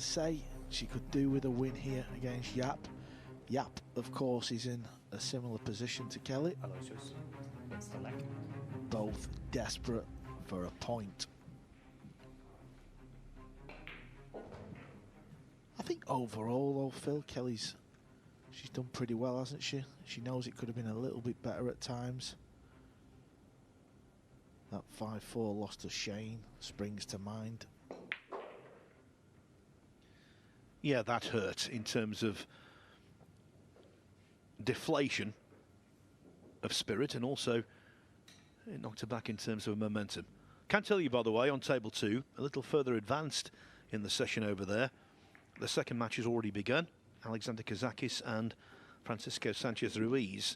say she could do with a win here against Yapp. Yapp, of course, is in a similar position to Kelly. Aloysius wins the leg. Both desperate for a point. I think overall, though, Phil, she's done pretty well, hasn't she? She knows it could have been a little bit better at times. That 5-4 loss to Shane springs to mind. Yeah, that hurt in terms of deflation of spirit, and also it knocked her back in terms of momentum. Can tell you, by the way, on table 2, a little further advanced in the session over there. The second match has already begun. Alexander Kazakis and Francisco Sanchez Ruiz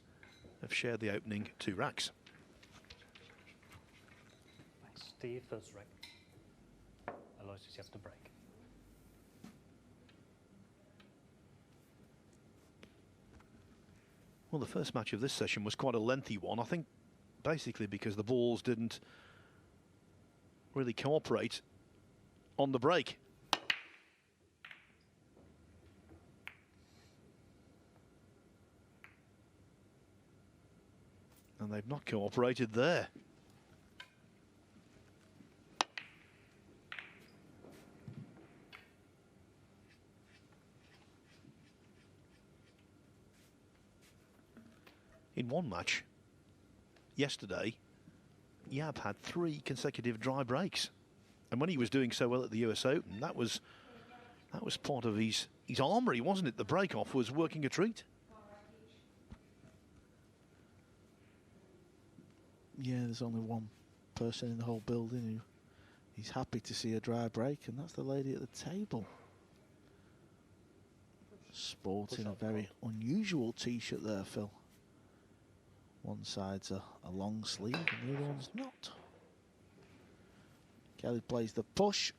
have shared the opening 2 racks. Steve, first rack. Aloysius, you have to break. Well, the first match of this session was quite a lengthy one, I think, basically because the balls didn't really cooperate on the break. And they've not cooperated there. In one match yesterday, Yapp had 3 consecutive dry breaks, and when he was doing so well at the US Open, that was part of his armoury, wasn't it? The break off was working a treat. Yeah, there's only one person in the whole building who he's happy to see a dry break, and that's the lady at the table. Sporting a very unusual t-shirt there, Phil. One side's a long sleeve and the other one's not. Kelly plays the push.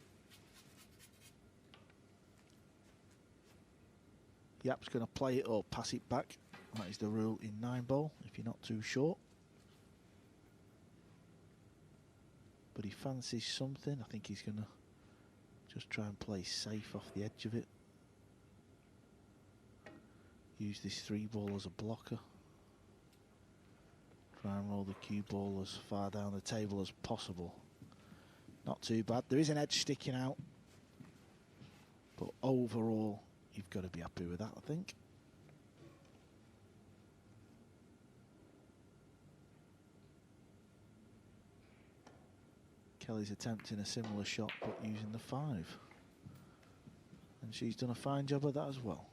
Yapp's going to play it or pass it back. That is the rule in Nineball, if you're not too short. But he fancies something. I think he's going to just try and play safe off the edge of it. Use this 3-ball as a blocker. Try and roll the cue ball as far down the table as possible. Not too bad. There is an edge sticking out. But overall, you've got to be happy with that, I think. Kelly's attempting a similar shot, but using the 5. And she's done a fine job of that as well.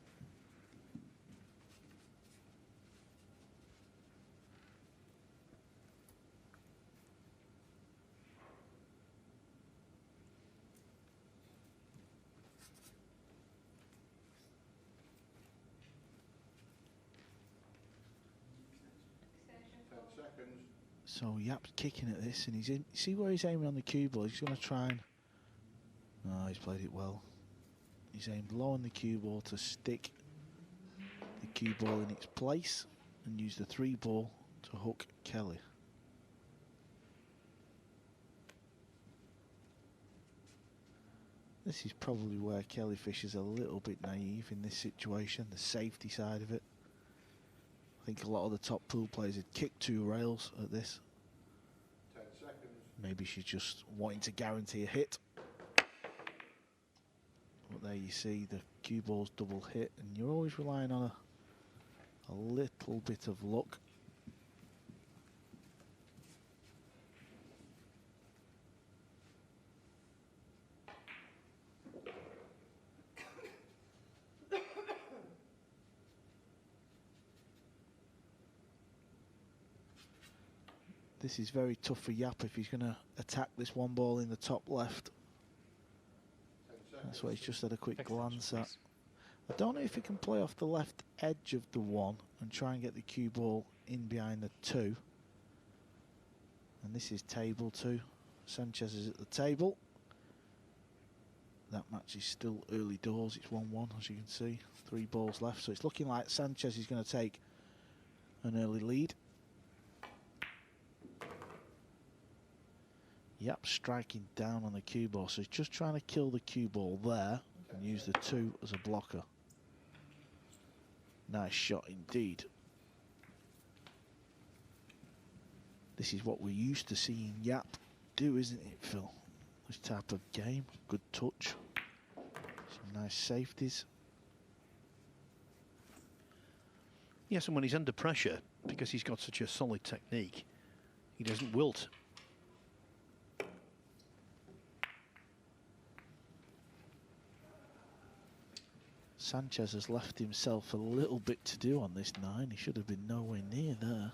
So Yapp's kicking at this, and he's in. See where he's aiming on the cue ball? He's going to try and... Oh, he's played it well. He's aimed low on the cue ball to stick the cue ball in its place and use the 3-ball to hook Kelly. This is probably where Kelly fishes a little bit naive in this situation, the safety side of it. I think a lot of the top pool players had kicked 2 rails at this. 10 seconds. Maybe she's just wanting to guarantee a hit. But there you see the cue ball's double hit, and you're always relying on a little bit of luck. This is very tough for Yapp if he's going to attack this 1 ball in the top left. That's what he's just had a quick glance at. I don't know if he can play off the left edge of the 1 and try and get the cue ball in behind the 2. And this is table 2. Sanchez is at the table. That match is still early doors. It's 1-1, as you can see. 3 balls left. So it's looking like Sanchez is going to take an early lead. Yapp striking down on the cue ball, so he's just trying to kill the cue ball there. and use the 2 as a blocker. Nice shot indeed. This is what we're used to seeing Yapp do, isn't it, Phil? This type of game, good touch, some nice safeties. Yes, and when he's under pressure, because he's got such a solid technique, he doesn't wilt. Sanchez has left himself a little bit to do on this 9. He should have been nowhere near there.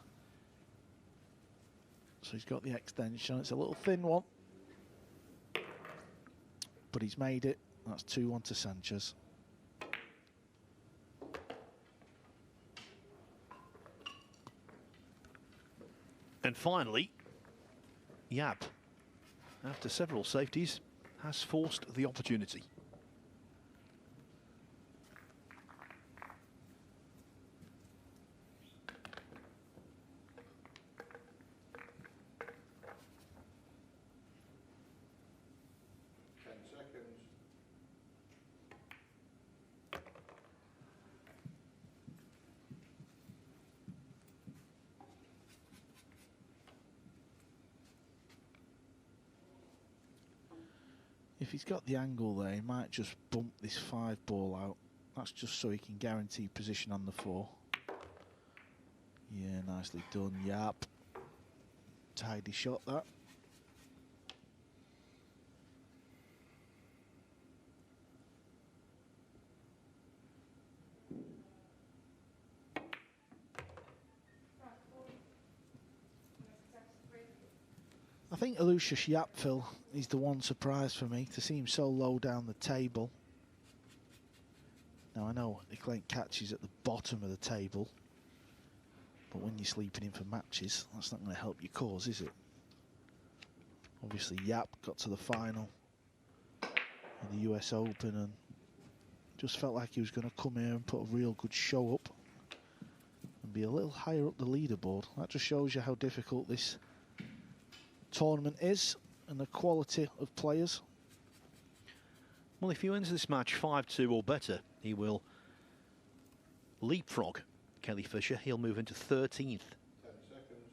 So he's got the extension. It's a little thin one, but he's made it. That's 2-1 to Sanchez. And finally, Yapp, after several safeties, has forced the opportunity. If he's got the angle there, he might just bump this 5 ball out. That's just so he can guarantee position on the 4. Yeah, nicely done, Yapp. Tidy shot, that. I think Aloysius Yapp, Phil, is the one surprise for me, to see him so low down the table. Now I know the claim catches at the bottom of the table, but when you're sleeping in for matches, that's not going to help your cause, is it? Obviously Yapp got to the final of the US Open and just felt like he was going to come here and put a real good show up and be a little higher up the leaderboard. That just shows you how difficult this tournament is and the quality of players. Well, if he wins this match 5-2 or better, he will leapfrog Kelly Fisher. He'll move into 13th. 10 seconds.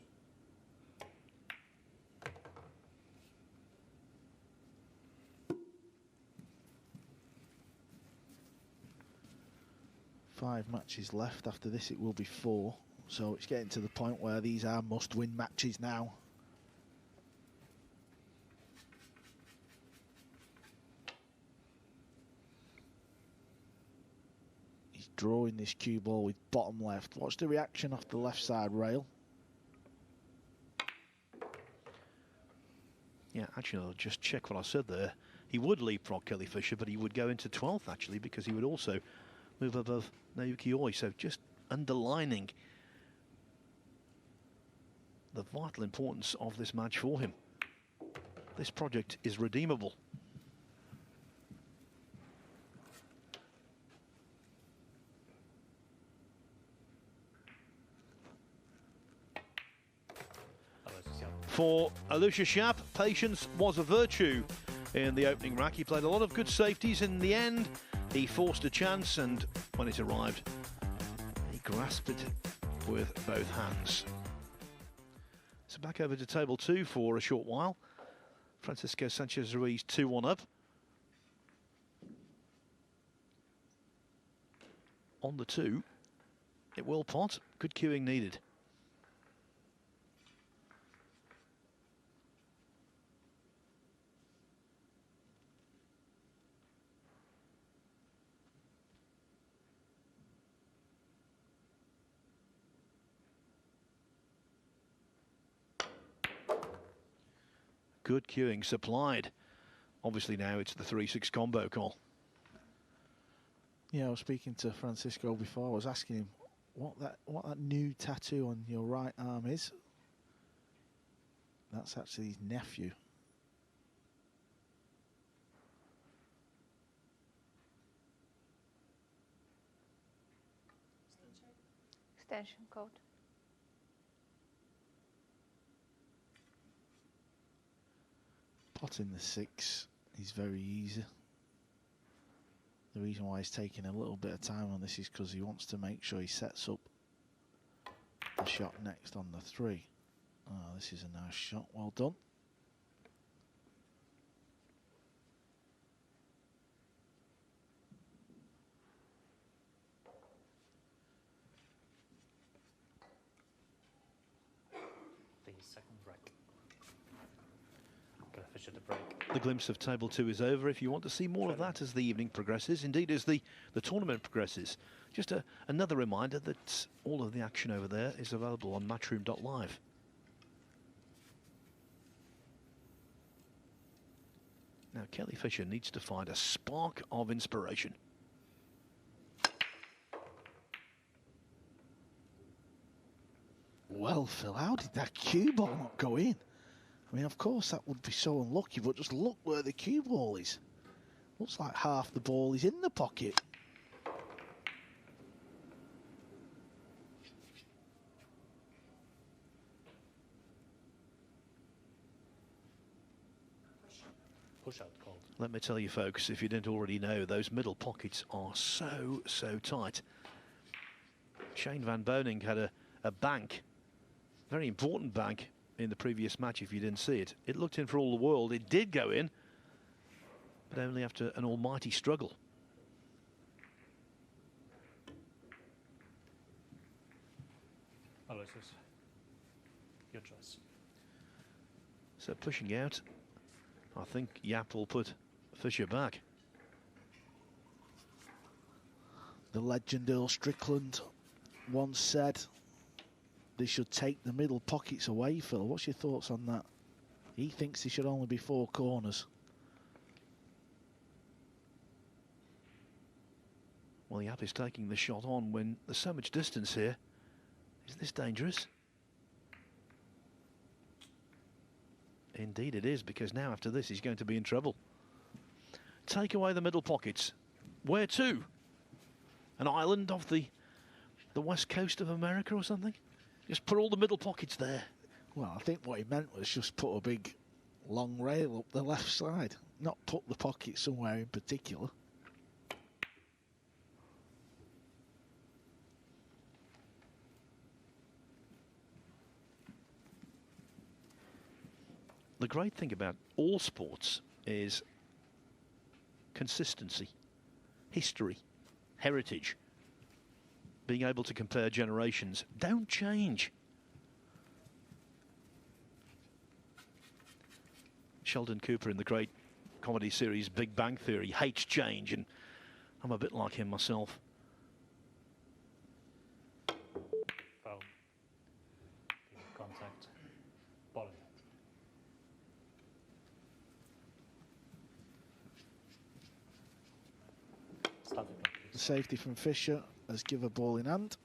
Five matches left. After this it will be 4, so it's getting to the point where these are must-win matches now. Drawing this cue ball with bottom left. Watch the reaction off the left side rail. Yeah, actually, I'll just check what I said there. He would leapfrog Kelly Fisher, but he would go into 12th, actually, because he would also move above Naoki Oi. So just underlining the vital importance of this match for him. This project is redeemable. For Aloysius Yapp, patience was a virtue in the opening rack. He played a lot of good safeties. In the end, he forced a chance, and when it arrived, he grasped it with both hands. So back over to table 2 for a short while. Francisco Sanchez Ruiz 2-1 up. On the 2, it will pot. Good cueing needed. Good cueing supplied. Obviously now it's the 3-6 combo call. Yeah, I was speaking to Francisco before. I was asking him what that new tattoo on your right arm is. That's actually his nephew. Extension code. Pot in the 6 is very easy. The reason why he's taking a little bit of time on this is because he wants to make sure he sets up the shot next on the 3. Oh, this is a nice shot. Well done. The second break. Gonna fish at the break. The glimpse of table 2 is over. If you want to see more of that as the evening progresses, indeed as the tournament progresses, just another reminder that all of the action over there is available on matchroom.live. Now Kelly Fisher needs to find a spark of inspiration. Well, Phil, how did that cue ball not go in? I mean, of course that would be so unlucky, but just look where the cue ball is. Looks like half the ball is in the pocket. Push out called. Let me tell you folks, if you didn't already know, those middle pockets are so tight. Shane Van Boning had a bank, very important bank, in the previous match. If you didn't see it, it looked in for all the world. It did go in, but only after an almighty struggle. Aloysius, your choice. So pushing out, I think Yapp will put Fisher back. The legend Earl Strickland once said they should take the middle pockets away, Phil. What's your thoughts on that? He thinks there should only be 4 corners. Well, Yapp is taking the shot on when there's so much distance here. Is this dangerous? Indeed it is, because now after this he's going to be in trouble. Take away the middle pockets. Where to? An island off the west coast of America or something? Just put all the middle pockets there. Well, I think what he meant was just put a big long rail up the left side, not put the pocket somewhere in particular. The great thing about all sports is consistency, history, heritage. Being able to compare generations don't change. Sheldon Cooper in the great comedy series Big Bang Theory hates change, and I'm a bit like him myself. Foul. Contact. Ball. Starting clock, The please. safety from Fisher has given a ball in hand.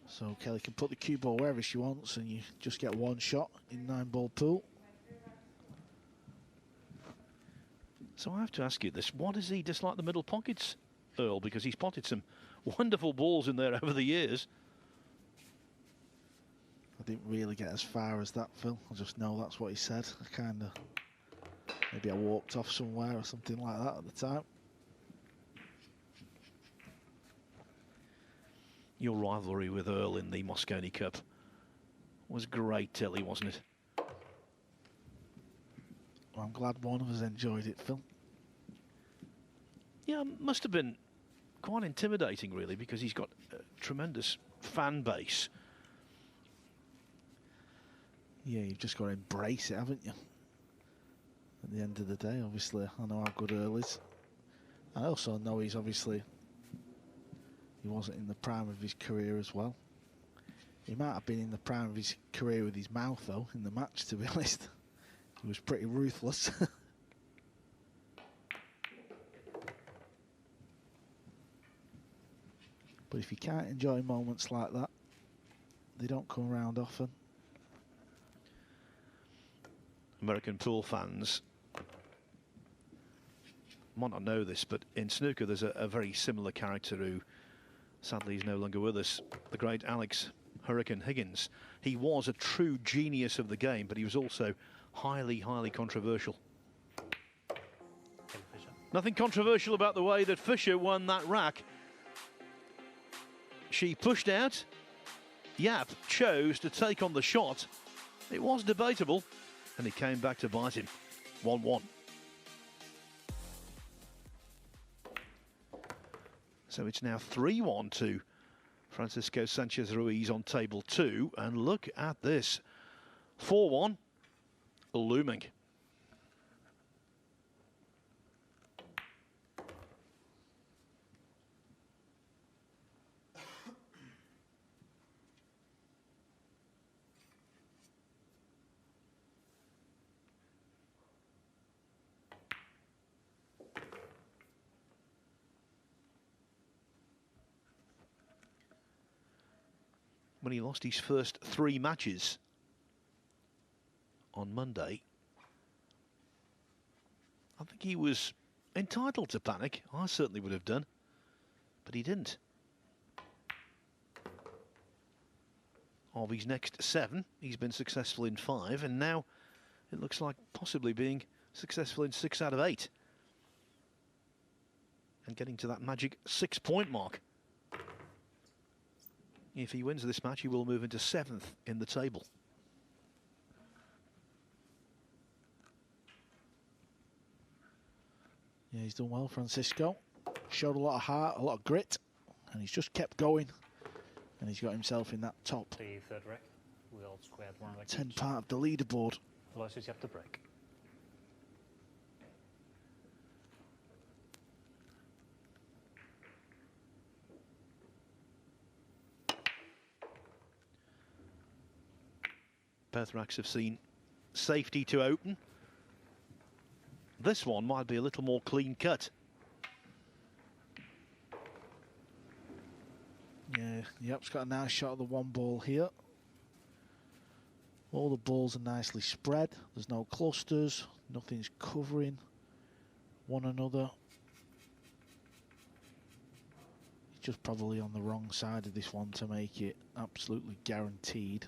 So Kelly can put the cue ball wherever she wants, and you just get 1 shot in 9-ball pool. So I have to ask you this, what does he dislike the middle pockets, Earl? Because he's potted some wonderful balls in there over the years. I didn't really get as far as that, Phil. I just know that's what he said. I kind of... Maybe I walked off somewhere or something like that at the time. Your rivalry with Earl in the Mosconi Cup was great, Tilly, wasn't it? Well, I'm glad one of us enjoyed it, Phil. Yeah, must have been quite intimidating, really, because he's got a tremendous fan base. Yeah, you've just got to embrace it, haven't you? At the end of the day, obviously, I know how good Earl is. I also know he's obviously... He wasn't in the prime of his career as well. He might have been in the prime of his career with his mouth, though, in the match, to be honest. He was pretty ruthless. But if you can't enjoy moments like that, they don't come around often. American pool fans might not know this, but in snooker there's a very similar character who sadly is no longer with us, the great Alex Hurricane Higgins. He was a true genius of the game, but he was also highly, highly controversial. Nothing controversial about the way that Fisher won that rack. She pushed out. Yapp chose to take on the shot. It was debatable, and he came back to bite him. 1-1. So it's now 3-1 to Francisco Sanchez Ruiz on table 2. And look at this. 4-1 looming. When he lost his first 3 matches on Monday, I think he was entitled to panic. I certainly would have done, but he didn't. Of his next 7, he's been successful in 5, and now it looks like possibly being successful in 6 out of 8. And getting to that magic 6-point mark. If he wins this match, he will move into 7th in the table. Yeah, he's done well, Francisco. Showed a lot of heart, a lot of grit, and he's just kept going. And he's got himself in that top The third rack. We all squared 1 rack 10 each. part of the leaderboard. Aloysius, you have to break. Both racks have seen safety to open. This one might be a little more clean cut. Yeah, Yapp's got a nice shot of the 1 ball here. All the balls are nicely spread. There's no clusters. Nothing's covering one another. He's just probably on the wrong side of this one to make it absolutely guaranteed.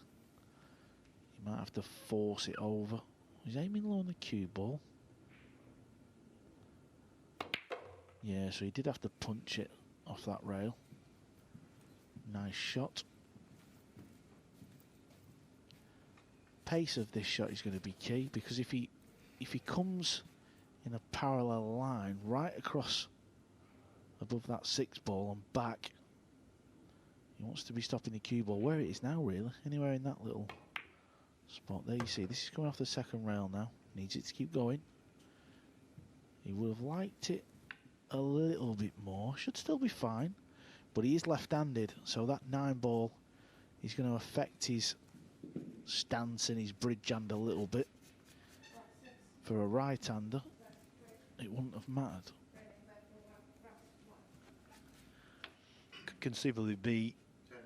He might have to force it over. He's aiming low on the cue ball. Yeah, so he did have to punch it off that rail. Nice shot. Pace of this shot is going to be key, because if he comes in a parallel line right across above that 6 ball and back, he wants to be stopping the cue ball where it is now, really, anywhere in that little spot. There you see, this is coming off the 2nd rail now. Needs it to keep going. He would have liked it a little bit more. Should still be fine, but he is left-handed, so that 9 ball is going to affect his stance and his bridge hand a little bit. For a right-hander, it wouldn't have mattered. Could conceivably be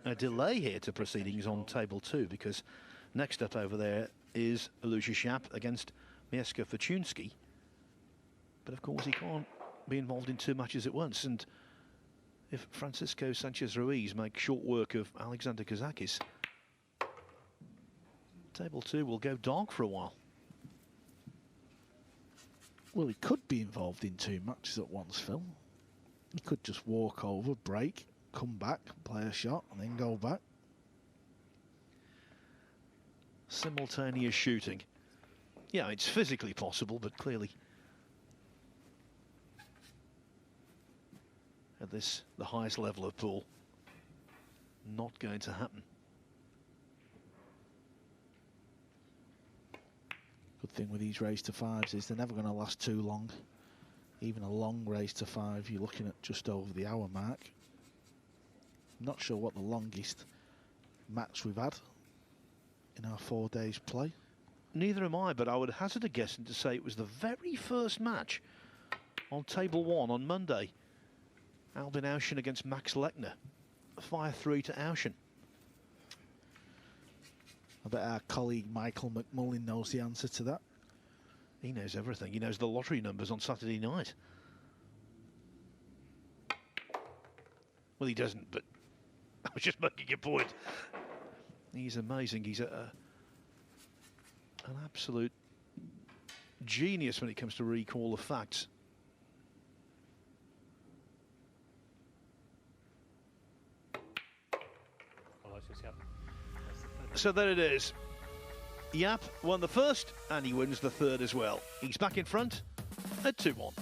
a delay here to proceedings on table 2, because next up over there is Aloysius Yapp against Mieszko Fortunski. But of course he can't be involved in 2 matches at once, and if Francisco Sanchez Ruiz makes short work of Alexander Kazakis, table 2 will go dark for a while. Well, he could be involved in 2 matches at once, Phil. He could just walk over, break, come back, play a shot, and then go back. Simultaneous shooting. Yeah, it's physically possible, but clearly at this, the highest level of pool, not going to happen. Good thing with these race to 5s is they're never going to last too long. Even a long race to 5, you're looking at just over the hour mark. I'm not sure what the longest match we've had in our 4 days play. Neither am I, but I would hazard a guess and to say it was the very first match on table 1 on Monday. Albin Auschen against Max Lechner. 5-3 to Auschen. I bet our colleague Michael McMullen knows the answer to that. He knows everything. He knows the lottery numbers on Saturday night. Well, he doesn't, but I was just making a point. He's amazing. He's an absolute genius when it comes to recall of facts. Aloysius, Yapp. So there it is. Yapp won the first, and he wins the third as well. He's back in front at 2-1.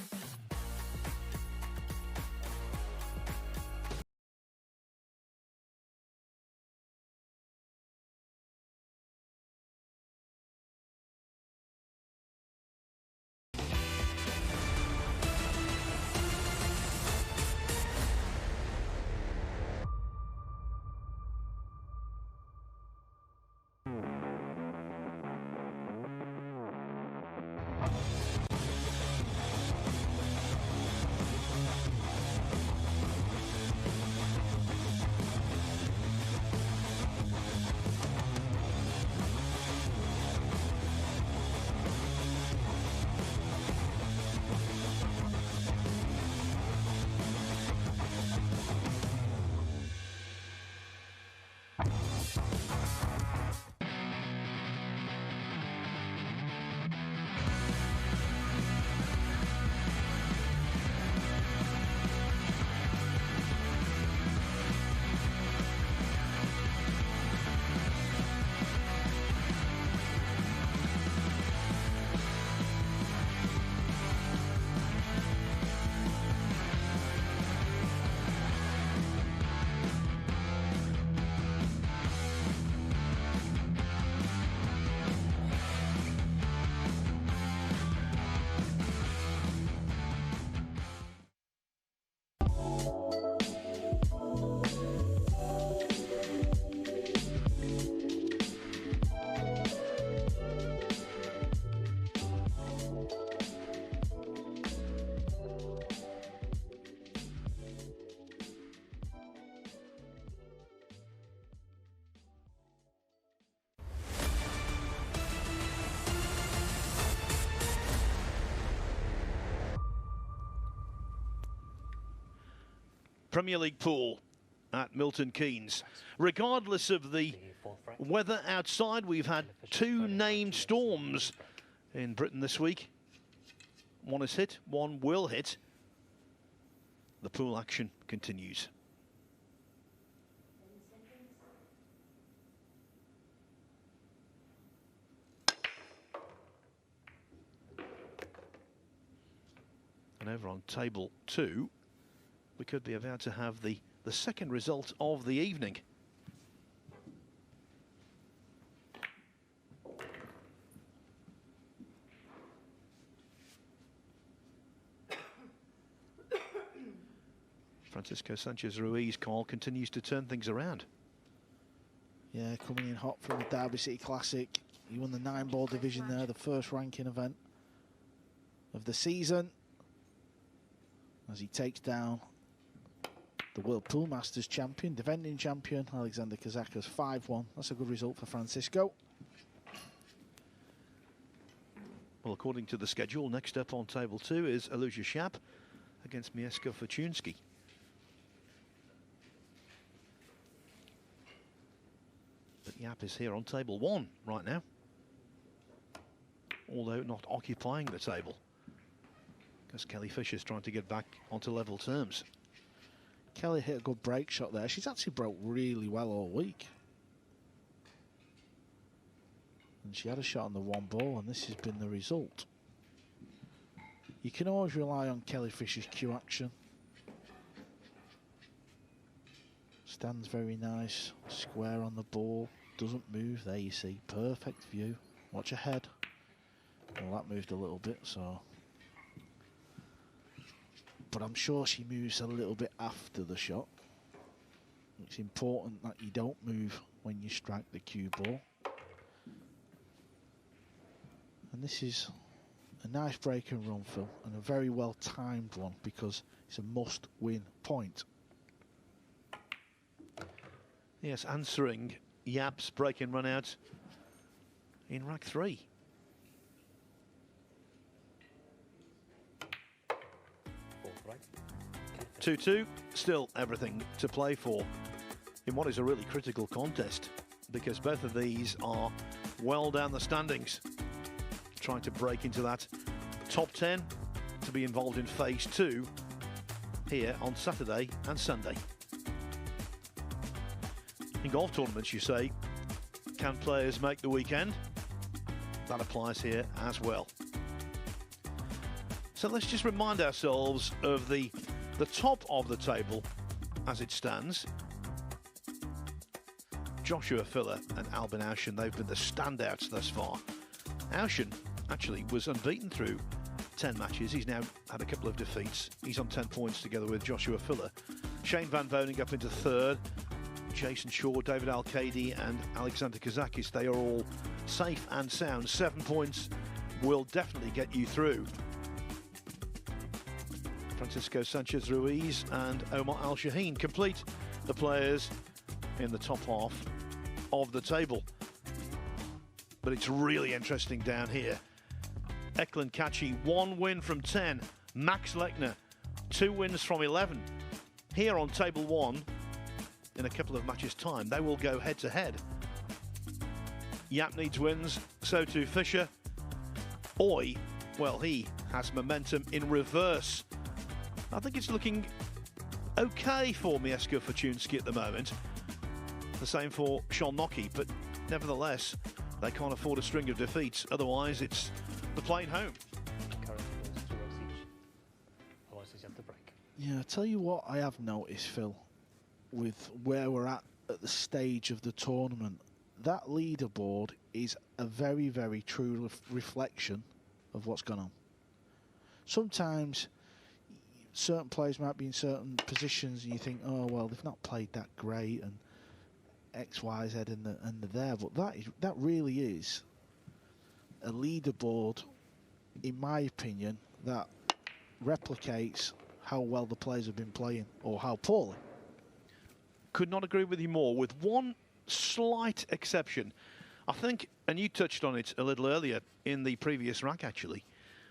Premier League pool at Milton Keynes. Regardless of the weather outside, we've had two named storms in Britain this week. One has hit, one will hit. The pool action continues. And over on table 2, we could be about to have the second result of the evening. Francisco Sanchez-Ruiz, Carl, continues to turn things around. Yeah, coming in hot from the Derby City Classic. He won the Nineball division there, the first ranking event of the season, as he takes down the World Pool Masters champion, defending champion, Alexander Kazakos, 5-1. That's a good result for Francisco. Well, according to the schedule, next up on table 2 is Aloysius Yapp against Mieszko Fortunski. But Yapp is here on table 1 right now, although not occupying the table, because Kelly Fisher's trying to get back onto level terms. Kelly hit a good break shot there. She's actually broke really well all week. And she had a shot on the 1 ball, and this has been the result. You can always rely on Kelly Fisher's cue action. Stands very nice, square on the ball, doesn't move. There you see, perfect view. Watch her head. Well, that moved a little bit, so. But I'm sure she moves a little bit after the shot. It's important that you don't move when you strike the cue ball. And this is a nice break and run, Phil, and a very well timed one, because it's a must-win point. Yes, answering Yapp's break and run out in rack 3. Right. 2-2, still everything to play for in what is a really critical contest. because both of these are well down the standings, trying to break into that top 10 to be involved in phase 2 here on Saturday and Sunday. In golf tournaments, you say, can players make the weekend? That applies here as well. So let's just remind ourselves of the top of the table as it stands. Joshua Filler and Albin Aushin, they've been the standouts thus far. Aushin actually was unbeaten through 10 matches. He's now had a couple of defeats. He's on 10 points together with Joshua Filler. Shane Van Voning up into third. Jason Shaw, David Al-Kaidi and Alexander Kazakis, they are all safe and sound. 7 points will definitely get you through. Francisco Sanchez Ruiz and Omar Al Shaheen complete the players in the top half of the table. But it's really interesting down here. Eklund Kachi, 1 win from 10. Max Lechner, 2 wins from 11. Here on table 1, in a couple of matches' time, they will go head to head. Yapp needs wins, so too Fisher. Oy, well, he has momentum in reverse. I think it's looking okay for Mieszko Fortuński at the moment. The same for Szolnocki, but nevertheless, they can't afford a string of defeats. Otherwise, it's the plane home. Current goes to each. Aloysius, you have to break. Yeah, I tell you what I have noticed, Phil, with where we're at the stage of the tournament, that leaderboard is a very, very true reflection of what's gone on. Sometimes certain players might be in certain positions and you think, oh, well, they've not played that great and X, Y, Z and they're there. But that really is a leaderboard, in my opinion, that replicates how well the players have been playing or how poorly. Could not agree with you more, with one slight exception. I think, and you touched on it a little earlier in the previous rack actually,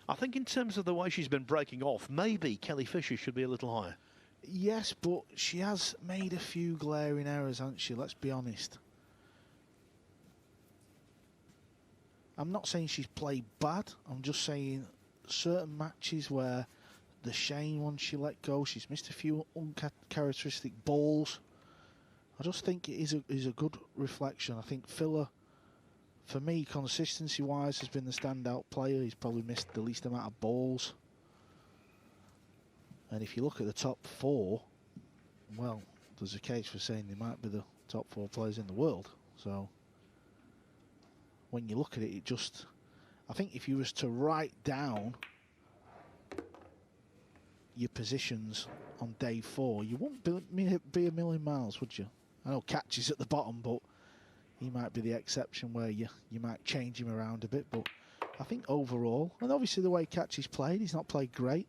I think in terms of the way she's been breaking off, maybe Kelly Fisher should be a little higher. Yes, but she has made a few glaring errors, hasn't she? Let's be honest. I'm not saying she's played bad. I'm just saying certain matches where the Shane one she let go, she's missed a few uncharacteristic balls. I just think it is a good reflection. I think Filler, for me, consistency-wise, has been the standout player. He's probably missed the least amount of balls. And if you look at the top 4, well, there's a case for saying they might be the top 4 players in the world. So when you look at it, I think if you was to write down your positions on day 4, you wouldn't be a million miles, would you? I know Catch is at the bottom, but he might be the exception where you might change him around a bit. But I think overall, and obviously the way Catch has played, he's not played great.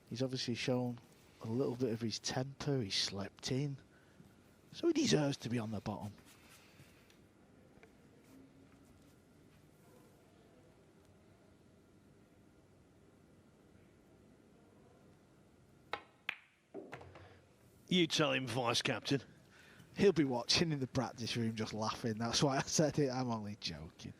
He's obviously shown a little bit of his temper, he's slept in. So he deserves to be on the bottom. You tell him, Vice Captain. He'll be watching in the practice room just laughing. That's why I said it. I'm only joking.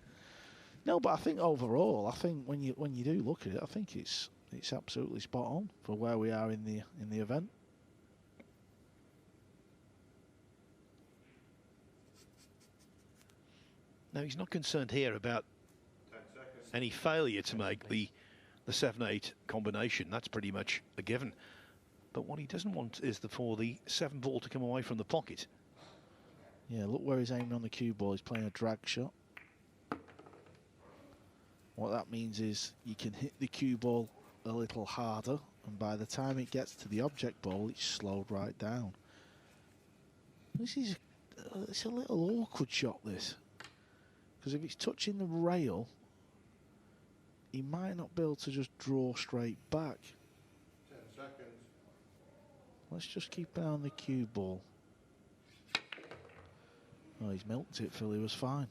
No, but I think overall, when you do look at it, I think it's absolutely spot on for where we are in the event. No, he's not concerned here about any failure to make the 7-8 combination. That's pretty much a given. But what he doesn't want is for the 7 ball to come away from the pocket. Yeah, look where he's aiming on the cue ball. He's playing a drag shot. What that means is you can hit the cue ball a little harder, and by the time it gets to the object ball, it's slowed right down. It's a little awkward shot, this. Because if it's touching the rail, he might not be able to just draw straight back. 10 seconds. Let's just keep an eye on the cue ball. Oh, he's milked it, Phil. He was fine.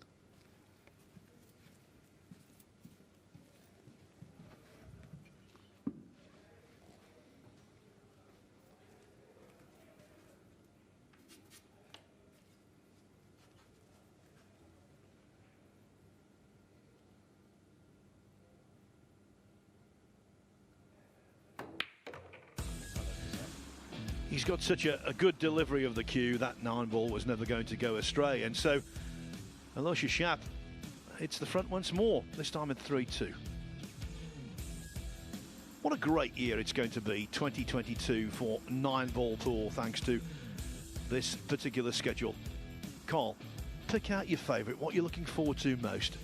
He's got such a good delivery of the cue. That 9-ball was never going to go astray. And so Aloysius Yapp hits the front once more, this time in 3-2. What a great year it's going to be, 2022, for 9-ball pool, thanks to this particular schedule. Carl, pick out your favourite, what you're looking forward to most.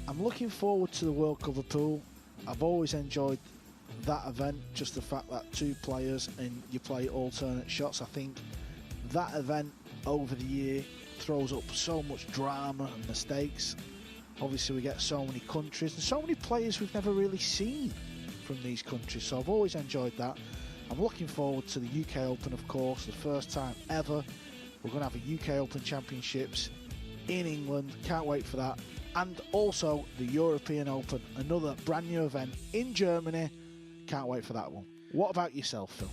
I'm looking forward to the World Cover pool. I've always enjoyed that event, just the fact that 2 players and you play alternate shots. I think that event over the year throws up so much drama and mistakes. Obviously we get so many countries and so many players we've never really seen from these countries, so I've always enjoyed that. I'm looking forward to the UK Open, of course, the first time ever. We're going to have a UK Open Championships in England, can't wait for that. And also the European Open, another brand new event in Germany, can't wait for that one. What about yourself, Phil?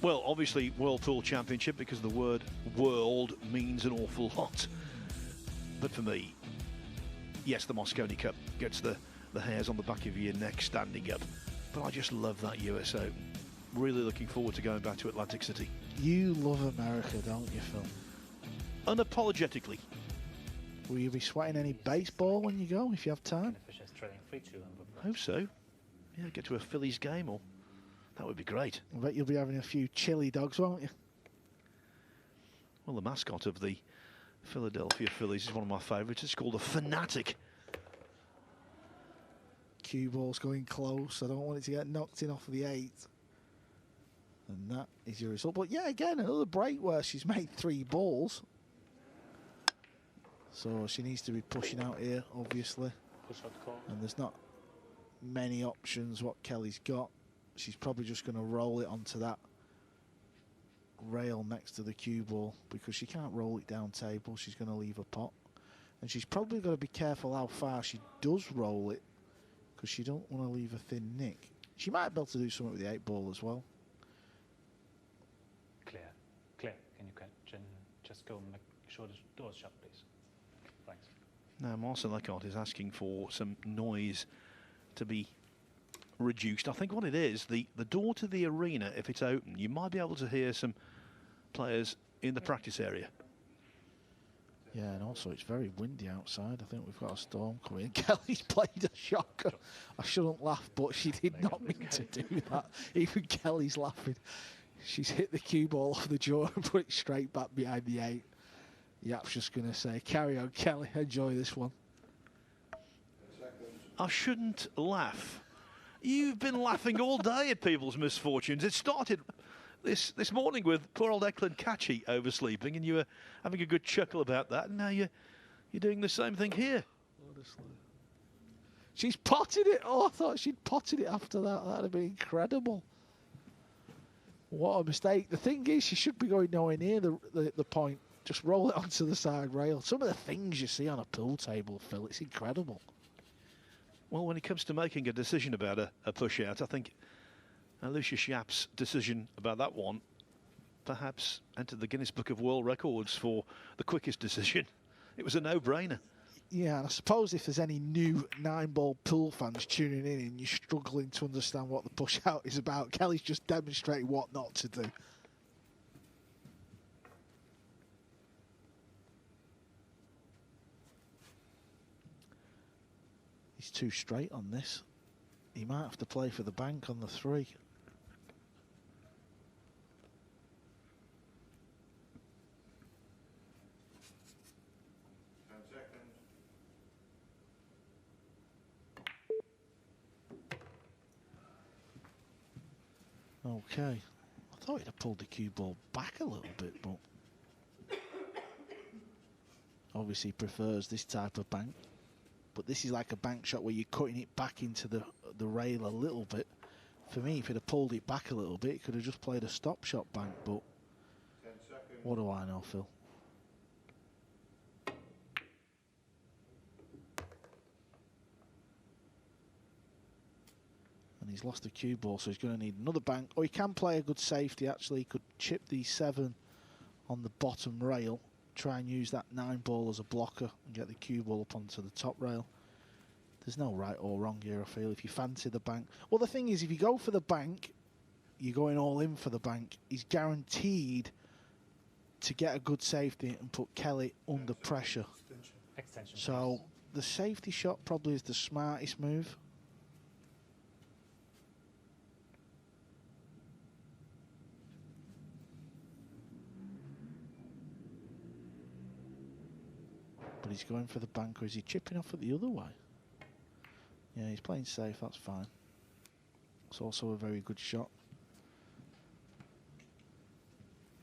Well, obviously World Pool Championship, because the word world means an awful lot. But for me, yes, the Moscone Cup gets the hairs on the back of your neck standing up. But I just love that US Open. Really looking forward to going back to Atlantic City. You love America, don't you, Phil? Unapologetically. Will you be sweating any baseball when you go, if you have time? Fisher's trailing 3-2. I hope so. Yeah, get to a Phillies game, or that would be great. I bet you'll be having a few chili dogs, won't you? Well, the mascot of the Philadelphia Phillies is one of my favourites. It's called a Fanatic. Cue ball's going close. I don't want it to get knocked in off of the 8. And that is your result. But yeah, again, another break where she's made 3 balls. So she needs to be pushing out here, obviously. Push out call. And there's not many options what Kelly's got. She's probably just going to roll it onto that rail next to the cue ball, because she can't roll it down table. She's going to leave a pot. And she's probably got to be careful how far she does roll it, because she don't want to leave a thin nick. She might be able to do something with the 8-ball as well. Clear. Can you just go and make sure the door's shut, please? Thanks. Now, Marcel Eckhart is asking for some noise to be reduced. I think what it is, the door to the arena, if it's open, you might be able to hear some players in the practice area. Yeah, and also it's very windy outside. I think we've got a storm coming. Kelly's played a shocker. I shouldn't laugh, but she did not mean to do that. Even Kelly's laughing. She's hit the cue ball off the jaw and put it straight back behind the 8. Yapp's just going to say, carry on, Kelly, enjoy this one. I shouldn't laugh. You've been laughing all day at people's misfortunes. It started this morning with poor old Eklund Kachi oversleeping, and you were having a good chuckle about that, and now you're doing the same thing here. Honestly. She's potted it. Oh, I thought she'd potted it after that. That'd have been incredible. What a mistake. The thing is, she should be going nowhere near the point. Just roll it onto the side rail. Some of the things you see on a pool table, Phil, it's incredible. Well, when it comes to making a decision about a push-out, I think Aloysius Yapp's decision about that one perhaps entered the Guinness Book of World Records for the quickest decision. It was a no-brainer. Yeah, and I suppose if there's any new 9-ball pool fans tuning in and you're struggling to understand what the push-out is about, Kelly's just demonstrated what not to do. He's too straight on this. He might have to play for the bank on the 3. 10 seconds. Okay. I thought he'd have pulled the cue ball back a little bit, but obviously he prefers this type of bank. But this is like a bank shot where you're cutting it back into the rail a little bit. For me, if he'd have pulled it back a little bit, he could have just played a stop shot bank, but 10 seconds. what do I know, Phil? And he's lost the cue ball, so he's going to need another bank. Or he can play a good safety, actually. He could chip the 7 on the bottom rail, try and use that 9-ball as a blocker and get the cue ball up onto the top rail. There's no right or wrong here, I feel, if you fancy the bank. Well, the thing is, if you go for the bank, you're going all in for the bank. He's guaranteed to get a good safety and put Kelly under pressure. Extension. So the safety shot probably is the smartest move. But he's going for the bank, or is he chipping off it the other way? Yeah, he's playing safe, that's fine. It's also a very good shot.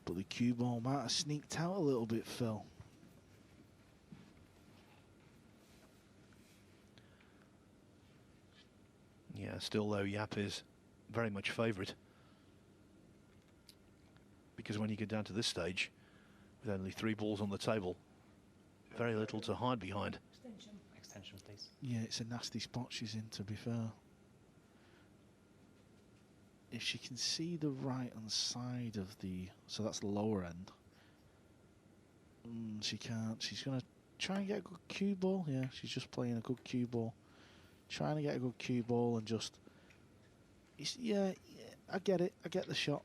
But the cue ball might have sneaked out a little bit, Phil. Yeah, still though, Yapp is very much favourite. Because when you get down to this stage, with only 3 balls on the table, very little to hide behind. Extension, please. Yeah, it's a nasty spot she's in, to be fair. If she can see the right-hand side of the... So that's the lower end. She can't. She's going to try and get a good cue ball. Yeah, she's just playing a good cue ball. Trying to get a good cue ball and just... Yeah, I get it. I get the shot.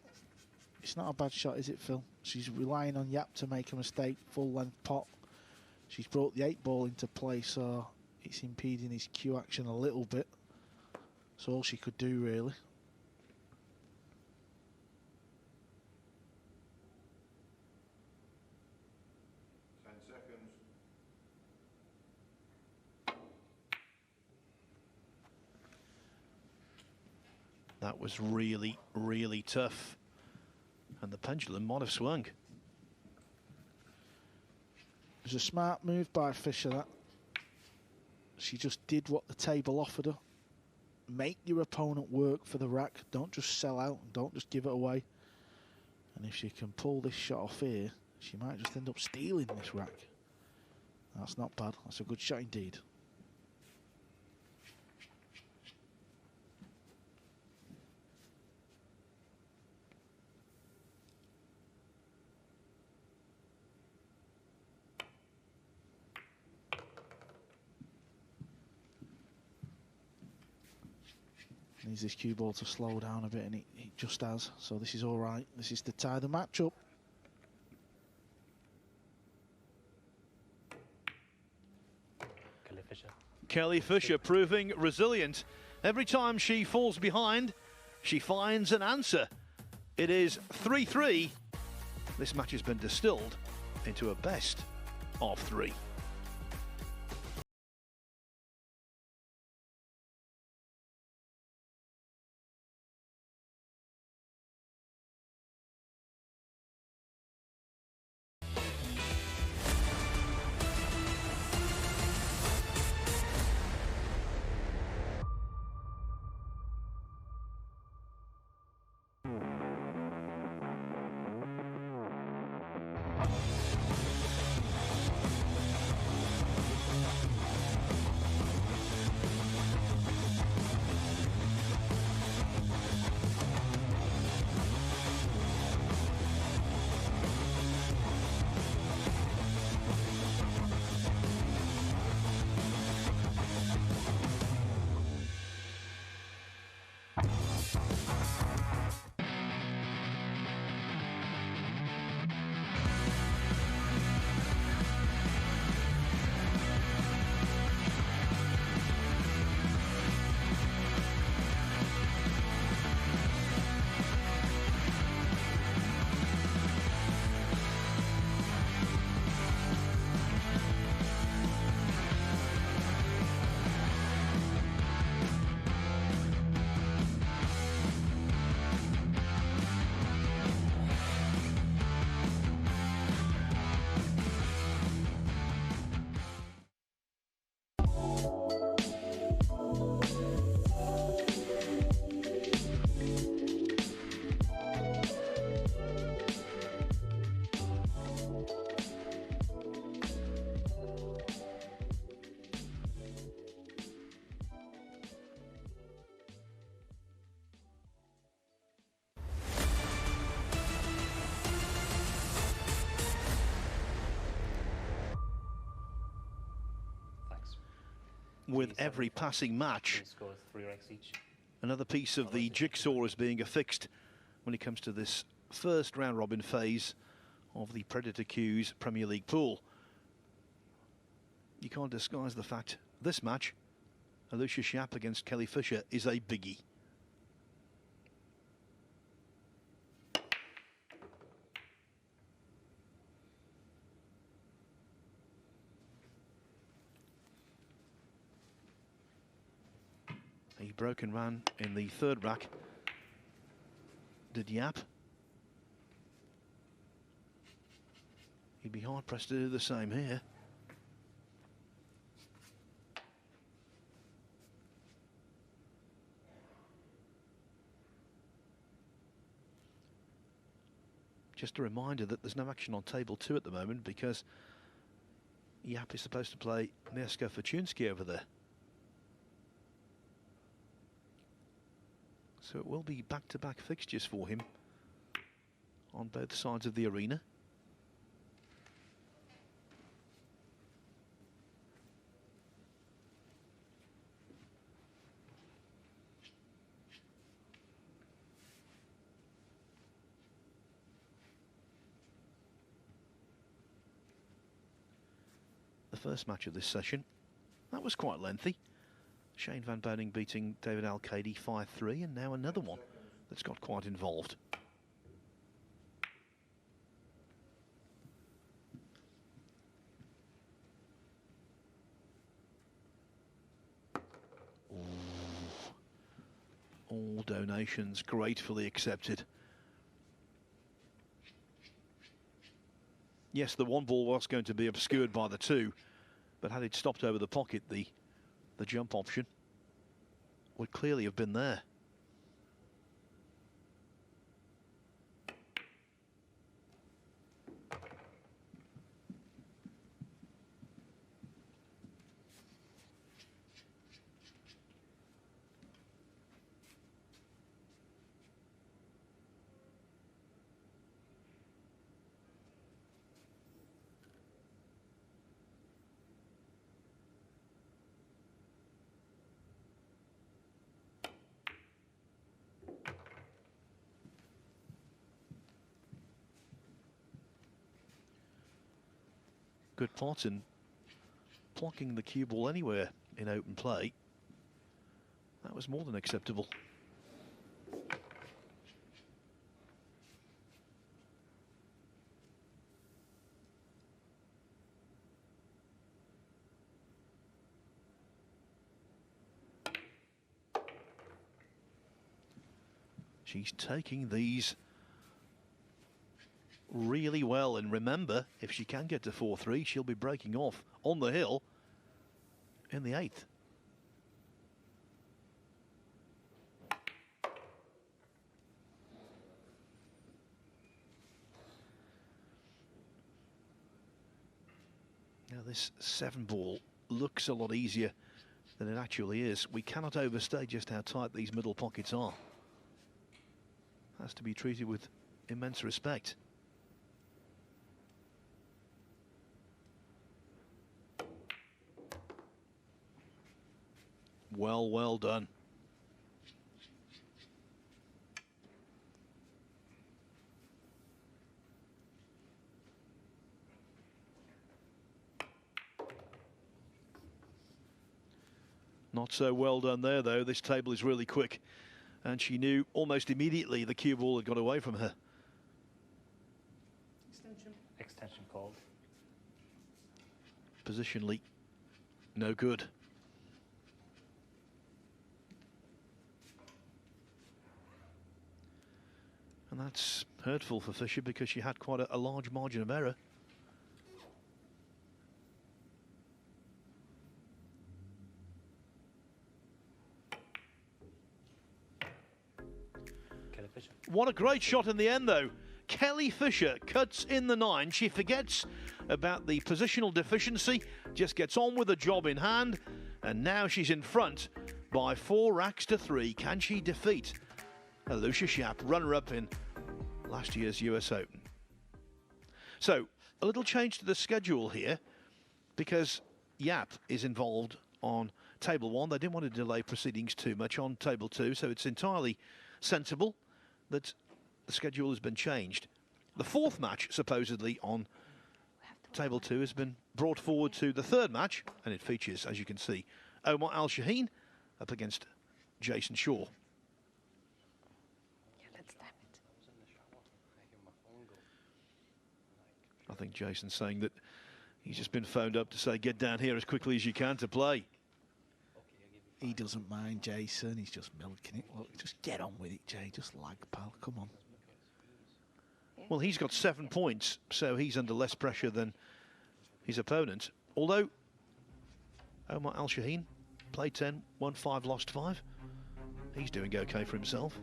It's not a bad shot, is it, Phil? She's relying on Yapp to make a mistake. Full-length pot. She's brought the 8 ball into play, so it's impeding his cue action a little bit. That's all she could do, really. That was really, really tough. And the pendulum might have swung. It was a smart move by Fisher, that. She just did what the table offered her. Make your opponent work for the rack. Don't just sell out and don't just give it away. And if she can pull this shot off here, she might just end up stealing this rack. That's not bad. That's a good shot indeed. Needs this cue ball to slow down a bit, and it just has. So this is all right. This is to tie the match up. Kelly Fisher proving resilient. Every time she falls behind, she finds an answer. It is 3-3. This match has been distilled into a best of 3. With every passing match, Scores 3 racks each. another piece of the jigsaw is being affixed when it comes to this first round robin phase of the Predator Q's Premier League pool. You can't disguise the fact this match, Aloysius Yapp against Kelly Fisher, is a biggie. He broke and ran in the third rack, did Yapp. He'd be hard pressed to do the same here. Just a reminder that there's no action on table 2 at the moment because Yapp is supposed to play Mieszko Fortunski over there. So it will be back-to-back fixtures for him on both sides of the arena. The first match of this session, that was quite lengthy. Shane Van Boning beating David Al-Qaedi 5-3, and now another one that's got quite involved. Ooh. All donations gratefully accepted. Yes, the one ball was going to be obscured by the 2, but had it stopped over the pocket, the jump option would clearly have been there. Good pot in plonking the cue ball anywhere in open play. That was more than acceptable. She's taking these really well, and remember, if she can get to 4-3, she'll be breaking off on the hill in the 8th. Now this 7 ball looks a lot easier than it actually is. We cannot overstate just how tight these middle pockets are. Has to be treated with immense respect. Well done. Not so well done there, though. This table is really quick, and she knew almost immediately the cue ball had got away from her. Extension called. Positionally, no good. And that's hurtful for Fisher because she had quite a large margin of error. Kelly Fisher. What a great shot in the end, though. Kelly Fisher cuts in the 9. She forgets about the positional deficiency, just gets on with the job in hand, and now she's in front by 4 racks to 3. Can she defeat Aloysius Yapp, runner-up in last year's US Open? So, a little change to the schedule here, because Yapp is involved on table 1. They didn't want to delay proceedings too much on table 2, so it's entirely sensible that the schedule has been changed. The fourth match, supposedly on table 2, has been brought forward to the third match, and it features, as you can see, Omar Al-Shaheen up against Jason Shaw. Yeah, let's time it. I think Jason's saying that he's just been phoned up to say, get down here as quickly as you can to play. He doesn't mind, Jason. He's just milking it. Look, just get on with it, Jay. Just lag, pal. Come on. Well, he's got 7 points, so he's under less pressure than his opponent. Although Omar Al-Shaheen played 10, won 5, lost 5. He's doing okay for himself.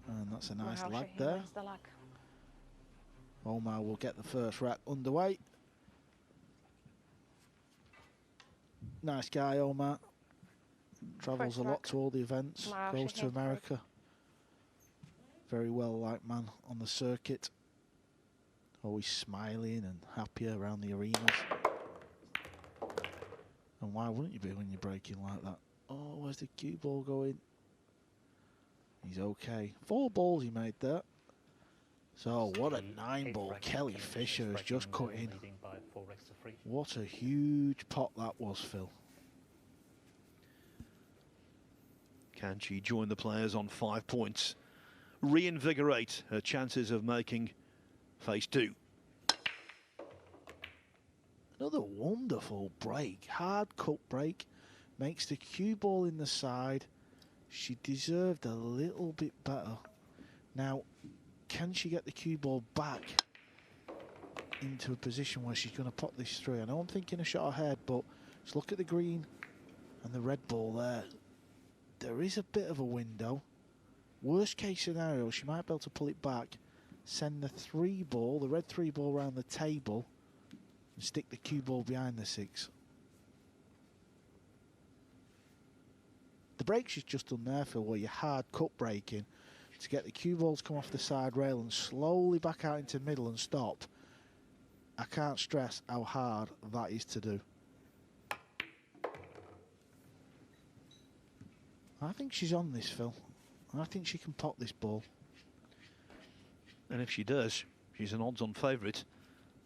And that's a nice Wow, lag Shaheen there. wins the lag. Omar will get the first rack underway. Nice guy, Omar. Travels First a lot rack. to all the events. Wow, Goes to Shaheen. America. Very well liked man on the circuit. Always smiling and happy around the arenas. And why wouldn't you be when you're breaking like that? Oh, where's the cue ball going? He's okay. 4 balls he made there. So what a 9-ball Kelly Fisher has just cut in. Leading by 4 racks to 3. What a huge pot that was, Phil. Can she join the players on 5 points? Reinvigorate her chances of making phase 2. Another wonderful break. Hard cut break. Makes the cue ball in the side. She deserved a little bit better. Now, can she get the cue ball back into a position where she's going to put this through? I know I'm thinking a shot ahead, but just look at the green and the red ball there. There is a bit of a window. Worst case scenario, she might be able to pull it back, send the 3 ball, the red 3 ball around the table, and stick the cue ball behind the 6. The break she's just done there, Phil, where you're hard cut breaking to get the cue ball to come off the side rail and slowly back out into the middle and stop. I can't stress how hard that is to do. I think she's on this, Phil. I think she can pop this ball. And if she does, she's an odds-on favourite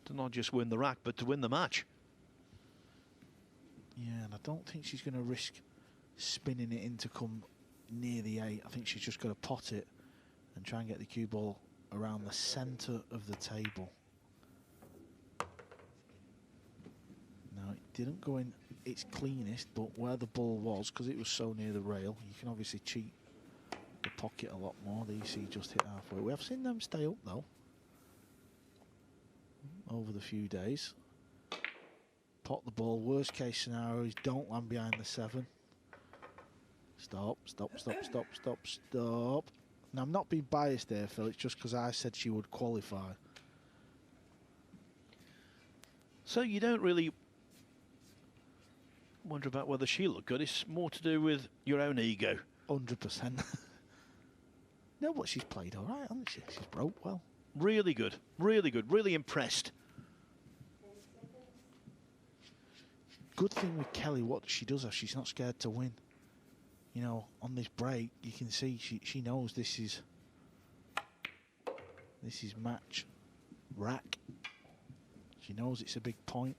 to not just win the rack, but to win the match. Yeah, and I don't think she's going to risk spinning it in to come near the 8. I think she's just going to pot it and try and get the cue ball around the centre of the table. Now, it didn't go in its cleanest, but where the ball was, because it was so near the rail, you can obviously cheat the pocket a lot more. There you see just hit halfway. We have seen them stay up, though, over the few days. Pot the ball. Worst case scenario is don't land behind the 7. Stop, stop, stop, stop, stop, stop. Now, I'm not being biased there, Phil. It's just because I said she would qualify. So you don't really wonder about whether she looked good. It's more to do with your own ego. 100%. No, but she's played all right, hasn't she? She's broke well. Really good, really impressed. Good thing with Kelly, what she does is she's not scared to win. You know, on this break, you can see she knows this is match rack. She knows it's a big point.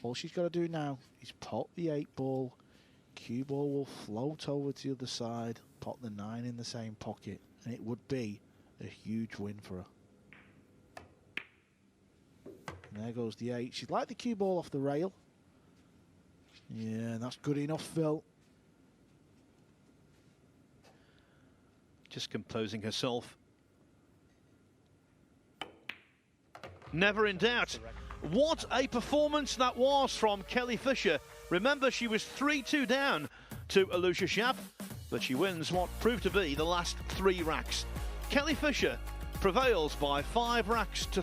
All she's got to do now is pot the 8 ball. Cue ball will float over to the other side. Pot the 9 in the same pocket, and it would be a huge win for her. And there goes the 8. She'd like the cue ball off the rail. Yeah, that's good enough, Phil. Just composing herself. Never in doubt. What a performance that was from Kelly Fisher. Remember, she was 3-2 down to Aloysius Yapp, but she wins what proved to be the last 3 racks. Kelly Fisher prevails by 5 racks to